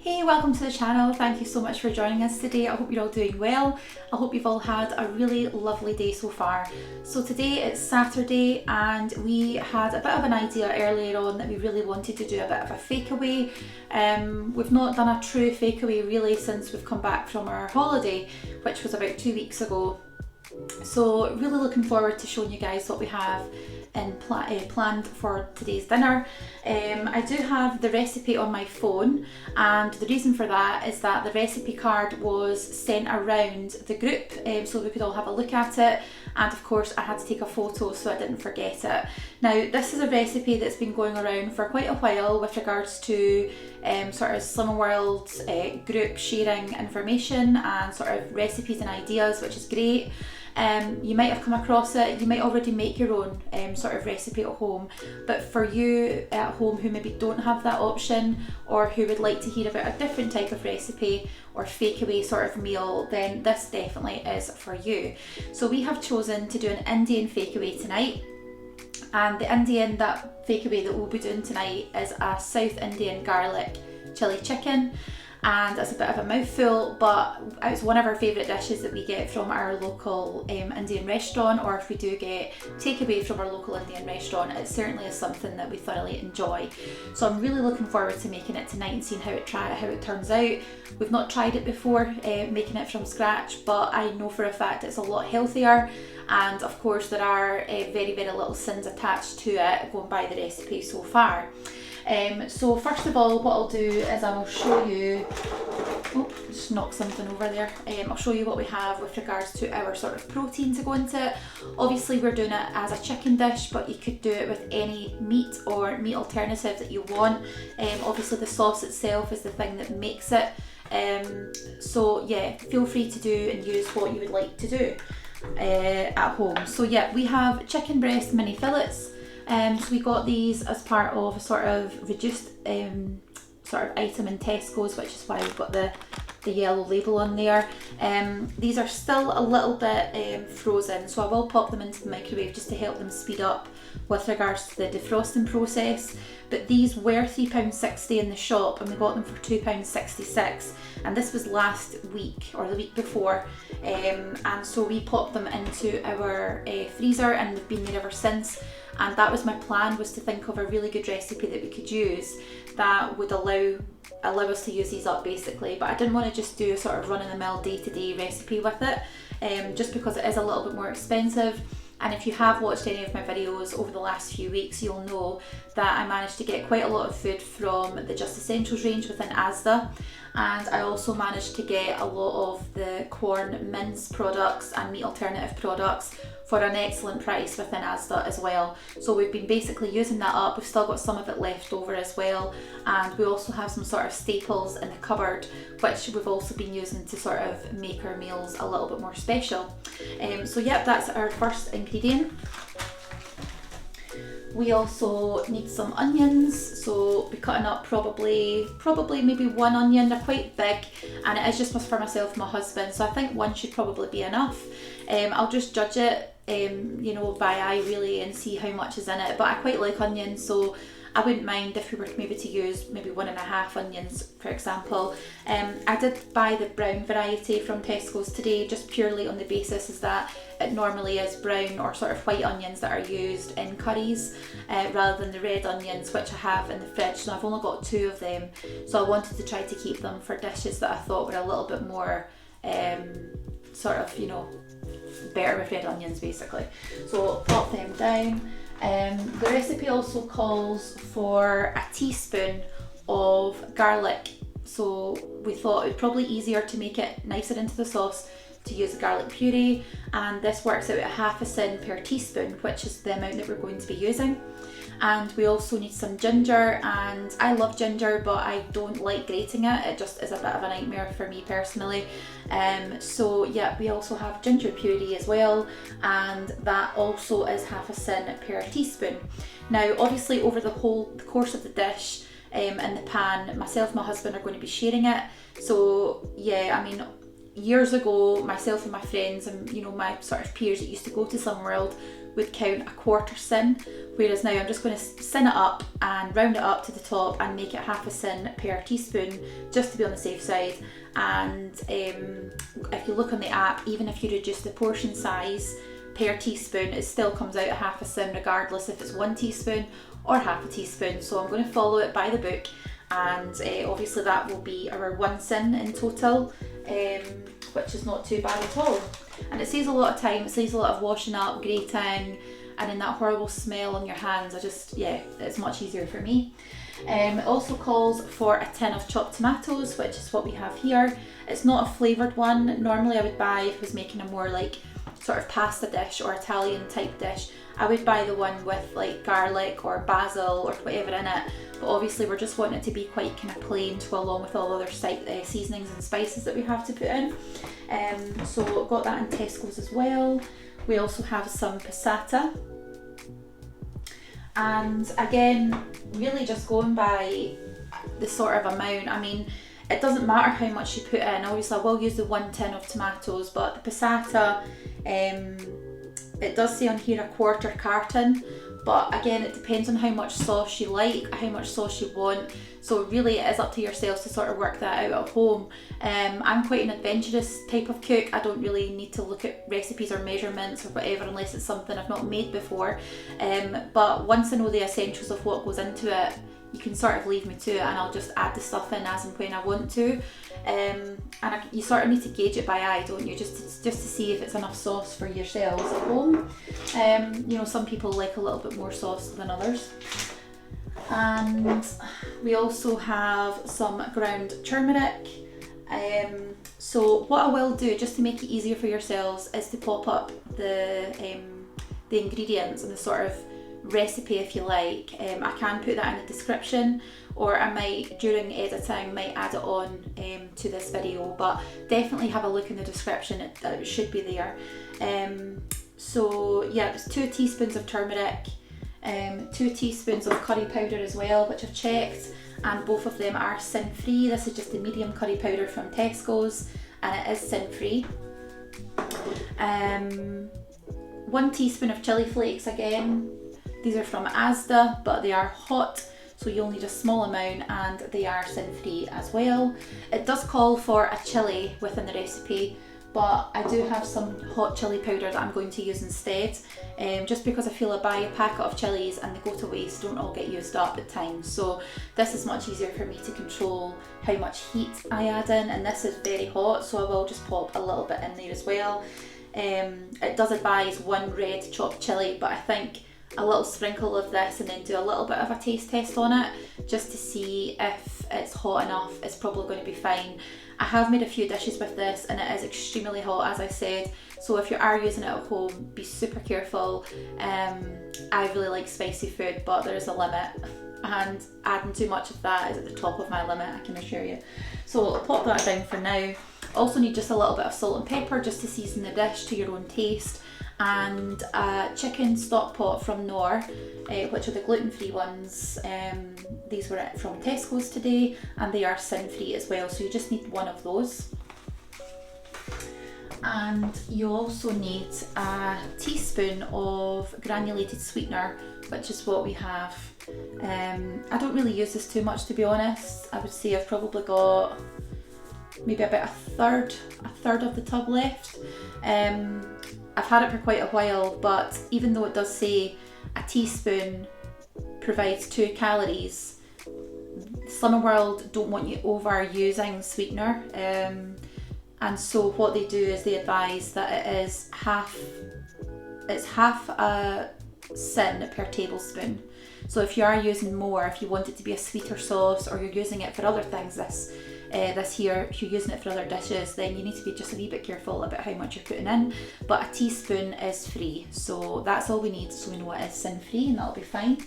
Hey, welcome to the channel. Thank you so much for joining us today. I hope you're all doing well. I hope you've all had a really lovely day so far. So today it's Saturday and we had a bit of an idea earlier on that we really wanted to do a bit of a fakeaway. We've not done a true fakeaway really since we've come back from our holiday, which was about 2 weeks ago. So really looking forward to showing you guys what we have planned for today's dinner. I do have the recipe on my phone, and the reason for that is that the recipe card was sent around the group so we could all have a look at it, and of course I had to take a photo so I didn't forget it. Now this is a recipe that's been going around for quite a while with regards to sort of Slimming World's group sharing information and sort of recipes and ideas, which is great. You might have come across it, you might already make your own sort of recipe at home, but for you at home who maybe don't have that option or who would like to hear about a different type of recipe or fakeaway sort of meal, then this definitely is for you. So we have chosen to do an Indian fakeaway tonight, and the Indian fakeaway that we'll be doing tonight is a South Indian garlic chili chicken. And it's a bit of a mouthful, but it's one of our favourite dishes that we get from our local Indian restaurant, or if we do get takeaway from our local Indian restaurant, it certainly is something that we thoroughly enjoy. So I'm really looking forward to making it tonight and seeing how it turns out. We've not tried it before, making it from scratch, but I know for a fact it's a lot healthier, and of course there are very little sins attached to it going by the recipe so far. So first of all, what I'll do is I will show you, just knock something over there. I'll show you what we have with regards to our sort of protein to go into it. Obviously we're doing it as a chicken dish, but you could do it with any meat or meat alternative that you want. Obviously the sauce itself is the thing that makes it. So yeah, feel free to do and use what you would like to do at home. So yeah, we have chicken breast mini fillets. So we got these as part of a sort of reduced sort of item in Tesco's, which is why we've got the yellow label on there. These are still a little bit frozen, so I will pop them into the microwave just to help them speed up with regards to the defrosting process. But these were £3.60 in the shop and we got them for £2.66, and this was last week or the week before, and so we popped them into our freezer and they've been there ever since. And that was my plan, was to think of a really good recipe that we could use that would allow us to use these up basically. But I didn't want to just do a sort of run-of-the-mill day-to-day recipe with it, just because it is a little bit more expensive. And if you have watched any of my videos over the last few weeks, you'll know that I managed to get quite a lot of food from the Just Essentials range within Asda. And I also managed to get a lot of the corn mince products and meat alternative products for an excellent price within Asda as well. So we've been basically using that up. We've still got some of it left over as well. And we also have some sort of staples in the cupboard, which we've also been using to sort of make our meals a little bit more special. So yep, that's our first ingredient. We also need some onions, so we're cutting up probably maybe one onion. They're quite big, and it is just for myself and my husband, so I think one should probably be enough. I'll just judge it by eye really and see how much is in it, but I quite like onions, so I wouldn't mind if we were maybe to use maybe 1.5 onions, for example. I did buy the brown variety from Tesco's today, just purely on the basis is that it normally is brown or sort of white onions that are used in curries, rather than the red onions, which I have in the fridge. So I've only got 2 of them, so I wanted to try to keep them for dishes that I thought were a little bit more sort of, better with red onions basically. So pop them down. The recipe also calls for a teaspoon of garlic, so we thought it would probably easier to make it nicer into the sauce to use a garlic puree, and this works out at half a sin per teaspoon, which is the amount that we're going to be using. And we also need some ginger, and I love ginger but I don't like grating it, it just is a bit of a nightmare for me personally. So yeah, we also have ginger puree as well, and that also is half a sin per teaspoon. Now obviously over the course of the dish in the pan, myself and my husband are going to be sharing it. So yeah, I mean, years ago, myself and my friends and my sort of peers that used to go to Slimming World would count a quarter sin, whereas now I'm just going to sin it up and round it up to the top and make it half a sin per teaspoon, just to be on the safe side. And if you look on the app, even if you reduce the portion size per teaspoon, it still comes out at half a sin regardless if it's 1 teaspoon or half a teaspoon. So I'm going to follow it by the book, and obviously that will be our 1 sin in total, which is not too bad at all. And it saves a lot of time, it saves a lot of washing up, grating, and then that horrible smell on your hands. It's much easier for me. It also calls for a tin of chopped tomatoes, which is what we have here. It's not a flavoured one. Normally I would buy, if I was making a more like sort of pasta dish or Italian type dish, I would buy the one with like garlic or basil or whatever in it. But obviously we're just wanting it to be quite kind of plain to go along with all the other seasonings and spices that we have to put in. So got that in Tesco's as well. We also have some passata. And again, really just going by the sort of amount. I mean, it doesn't matter how much you put in. Obviously I will use the 1 tin of tomatoes, but the passata, it does say on here a quarter carton, but again it depends on how much sauce you like, how much sauce you want, so really it is up to yourselves to sort of work that out at home. I'm quite an adventurous type of cook. I don't really need to look at recipes or measurements or whatever unless it's something I've not made before, but once I know the essentials of what goes into it, you can sort of leave me to it and I'll just add the stuff in as and when I want to. You sort of need to gauge it by eye, don't you, just to see if it's enough sauce for yourselves at home. You know, some people like a little bit more sauce than others. And we also have some ground turmeric. So what I will do, just to make it easier for yourselves, is to pop up the ingredients and the sort of recipe, if you like. I can put that in the description, or I might, during editing, might add it on to this video, but definitely have a look in the description, it should be there. So yeah, it's 2 teaspoons of turmeric, 2 teaspoons of curry powder as well, which I've checked, and both of them are sin free. This is just a medium curry powder from Tesco's and it is sin free. 1 teaspoon of chili flakes again. These are from Asda, but they are hot, so you'll need a small amount, and they are sin free as well. It does call for a chilli within the recipe, but I do have some hot chili powder that I'm going to use instead, just because I feel I buy a packet of chilies and they go to waste, don't all get used up at times. So this is much easier for me to control how much heat I add in, and this is very hot, so I will just pop a little bit in there as well. It does advise 1 red chopped chilli, but I think a little sprinkle of this and then do a little bit of a taste test on it just to see if it's hot enough. It's probably going to be fine. I have made a few dishes with this and it is extremely hot, as I said, so if you are using it at home, be super careful. I really like spicy food, but there is a limit, and adding too much of that is at the top of my limit, I can assure you. So I'll pop that down for now. Also need just a little bit of salt and pepper just to season the dish to your own taste, and a chicken stock pot from Knorr, which are the gluten-free ones. These were from Tesco's today, and they are sin-free as well, so you just need 1 of those. And you also need a teaspoon of granulated sweetener, which is what we have. I don't really use this too much, to be honest. I would say I've probably got maybe about a third of the tub left. I've had it for quite a while, but even though it does say a teaspoon provides 2 calories, Slimming World don't want you overusing sweetener, and so what they do is they advise that it's half a sin per tablespoon. So if you are using more, if you want it to be a sweeter sauce, or you're using it for other things, this here, if you're using it for other dishes, then you need to be just a wee bit careful about how much you're putting in. But a teaspoon is free, so that's all we need, so we know it is sin free, and that'll be fine.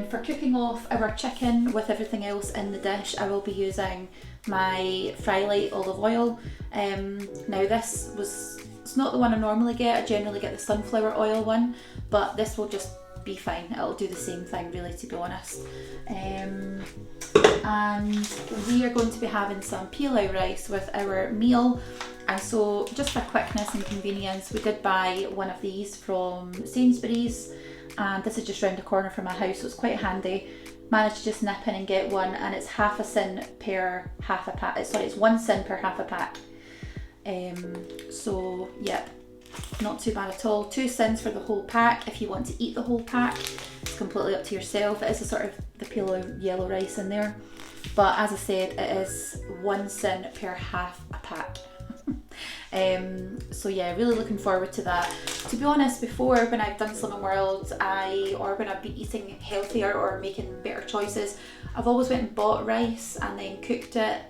For cooking off our chicken with everything else in the dish, I will be using my Frylight olive oil. Now it's not the one I normally get. I generally get the sunflower oil one, but this will just be fine. It'll do the same thing, really, to be honest. And we are going to be having some pilau rice with our meal. And so just for quickness and convenience, we did buy one of these from Sainsbury's, and this is just round the corner from my house, so it's quite handy. Managed to just nip in and get one, and it's half a sin per half a pack. Sorry, it's 1 cent per half a pack. So yep, not too bad at all. 2 cents for the whole pack. If you want to eat the whole pack, it's completely up to yourself. It is a sort of the pale yellow rice in there, but as I said, it is 1 cent per half a pack. So yeah, really looking forward to that. To be honest, before, when I've done Slimming World, or when I've been eating healthier or making better choices, I've always went and bought rice and then cooked it,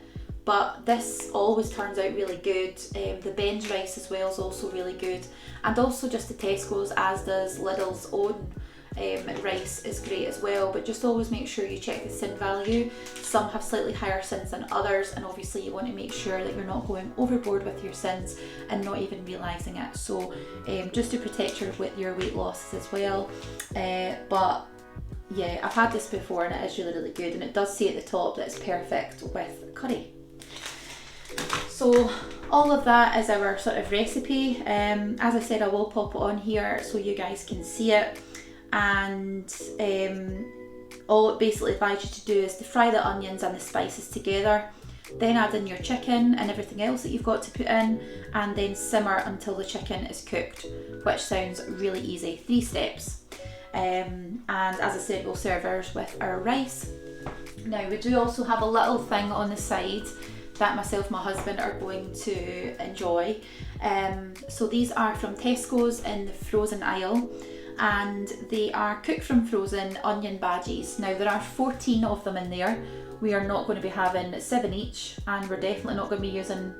but this always turns out really good. The Ben's rice as well is also really good, and also just the Tesco's, as does Lidl's own rice is great as well, but just always make sure you check the sin value. Some have slightly higher sins than others, and obviously you want to make sure that you're not going overboard with your sins and not even realising it. So just to protect your weight losses as well. But yeah, I've had this before and it is really, really good, and it does say at the top that it's perfect with curry. So all of that is our sort of recipe. As I said, I will pop it on here so you guys can see it. And all it basically advises you to do is to fry the onions and the spices together, then add in your chicken and everything else that you've got to put in, and then simmer until the chicken is cooked, which sounds really easy. 3 steps. And as I said, we'll serve ours with our rice. Now we do also have a little thing on the side that myself and my husband are going to enjoy. So these are from Tesco's in the frozen aisle, and they are cooked from frozen onion bhajis. Now there are 14 of them in there. We are not going to be having 7 each, and we're definitely not going to be using,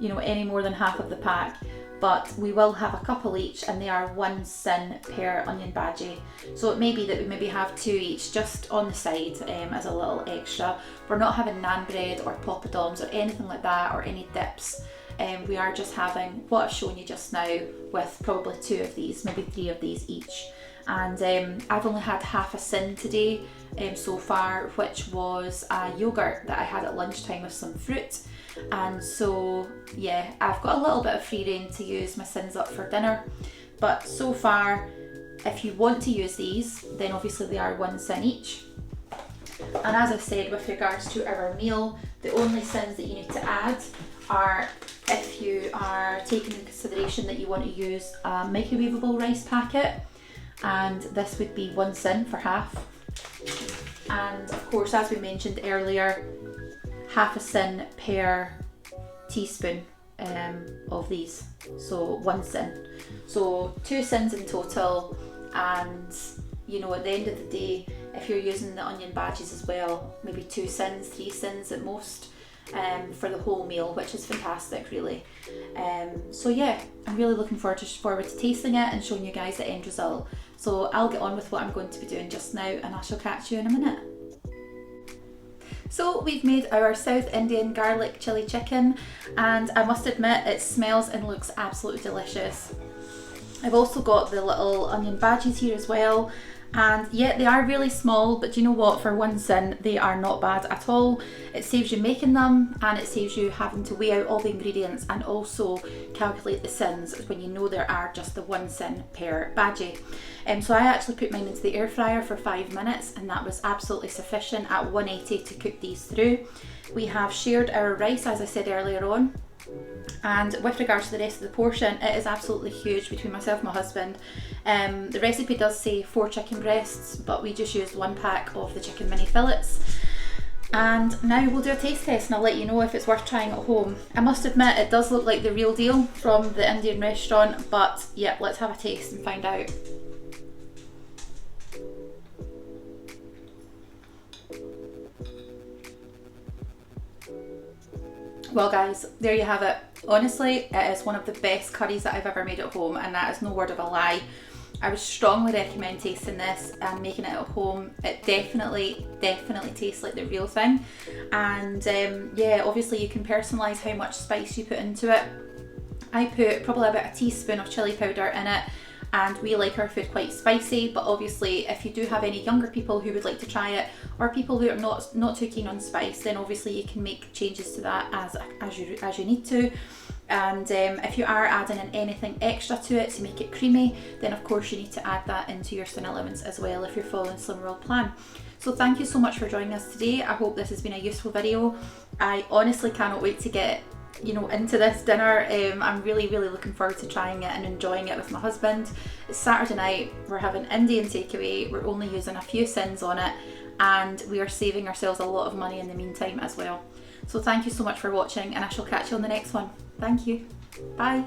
you know, any more than half of the pack, but we will have a couple each, and they are 1 cent per onion bhaji. So it may be that we maybe have 2 each just on the side as a little extra. We're not having naan bread or poppadoms or anything like that, or any dips. We are just having what I've shown you just now, with probably 2 of these, maybe 3 of these each. And I've only had half a sin today so far, which was a yogurt that I had at lunchtime with some fruit. And so yeah, I've got a little bit of free rein to use my sins up for dinner. But so far, if you want to use these, then obviously they are 1 cent each. And as I said, with regards to our meal, the only sins that you need to add are if you are taking into consideration that you want to use a microwavable rice packet, and this would be 1 cent for half. And of course, as we mentioned earlier, half a cent per teaspoon of these, so 1 cent. So 2 cents in total, and you know, at the end of the day, if you're using the onion bhajis as well, maybe 2 cents, 3 cents at most. For the whole meal, which is fantastic, really. So yeah, I'm really looking forward to tasting it and showing you guys the end result. So I'll get on with what I'm going to be doing just now, and I shall catch you in a minute. So we've made our South Indian garlic chili chicken, and I must admit it smells and looks absolutely delicious. I've also got the little onion bhajis here as well. And yeah, they are really small, but you know what, for 1 cent they are not bad at all. It saves you making them, and it saves you having to weigh out all the ingredients and also calculate the sins when you know there are just the 1 cent per bhaji. So I actually put mine into the air fryer for 5 minutes, and that was absolutely sufficient at 180 to cook these through. We have shared our rice, as I said earlier on. And with regards to the rest of the portion, it is absolutely huge between myself and my husband. The recipe does say 4 chicken breasts, but we just used 1 pack of the chicken mini fillets. And now we'll do a taste test, and I'll let you know if it's worth trying at home. I must admit, it does look like the real deal from the Indian restaurant, but yeah, let's have a taste and find out. Well guys, there you have it. Honestly, it is one of the best curries that I've ever made at home, and that is no word of a lie. I would strongly recommend tasting this and making it at home. It definitely tastes like the real thing. And yeah, obviously you can personalise how much spice you put into it. I put probably about a teaspoon of chilli powder in it, and we like our food quite spicy, but obviously if you do have any younger people who would like to try it, or people who are not too keen on spice, then obviously you can make changes to that as you need to. And if you are adding in anything extra to it to make it creamy, then of course you need to add that into your spoon allowance as well if you're following Slim World plan. So thank you so much for joining us today. I hope this has been a useful video. I honestly cannot wait to get into this dinner. I'm really looking forward to trying it and enjoying it with my husband. It's Saturday night, we're having Indian takeaway, we're only using a few sins on it, and we are saving ourselves a lot of money in the meantime as well. So thank you so much for watching, and I shall catch you on the next one. Thank you. Bye.